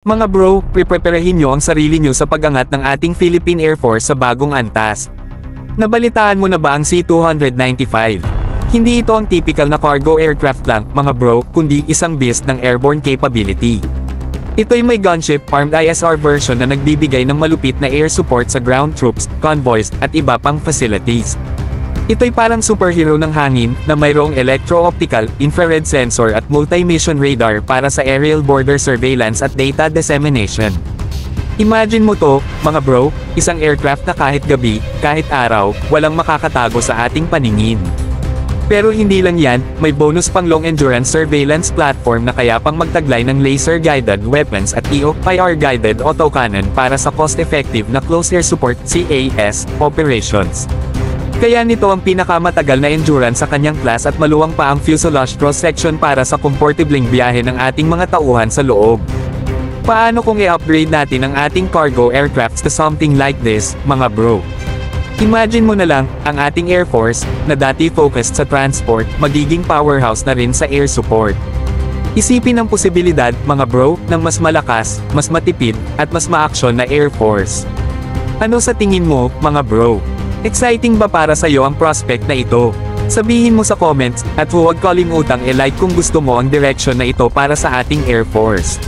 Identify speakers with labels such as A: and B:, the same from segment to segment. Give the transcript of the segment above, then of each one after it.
A: Mga bro, preparahin nyo ang sarili nyo sa pag-angat ng ating Philippine Air Force sa bagong antas. Nabalitaan mo na ba ang C-295? Hindi ito ang typical na cargo aircraft lang, mga bro, kundi isang beast ng airborne capability. Ito'y may gunship, armed ISR version na nagbibigay ng malupit na air support sa ground troops, convoys, at iba pang facilities. Ito'y parang superhero ng hangin, na mayroong electro-optical, infrared sensor at multi-mission radar para sa aerial border surveillance at data dissemination. Imagine mo to, mga bro, isang aircraft na kahit gabi, kahit araw, walang makakatago sa ating paningin. Pero hindi lang yan, may bonus pang long-endurance surveillance platform na kaya pang magtaglay ng laser-guided weapons at EO/IR-guided autocannon para sa cost-effective na close air support (CAS) operations. Kaya nito ang pinakamatagal na endurance sa kanyang class at maluwang pa ang fuselage cross-section para sa komportibleng biyahe ng ating mga tauhan sa loob. Paano kung i-upgrade natin ang ating cargo aircrafts to something like this, mga bro? Imagine mo na lang, ang ating Air Force, na dati focused sa transport, magiging powerhouse na rin sa air support. Isipin ang posibilidad, mga bro, ng mas malakas, mas matipid, at mas ma-action na Air Force. Ano sa tingin mo, mga bro? Exciting ba para sa'yo ang prospect na ito? Sabihin mo sa comments, at huwag kalimutang i-like kung gusto mo ang direction na ito para sa ating Air Force.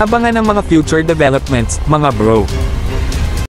A: Abangan ang mga future developments, mga bro.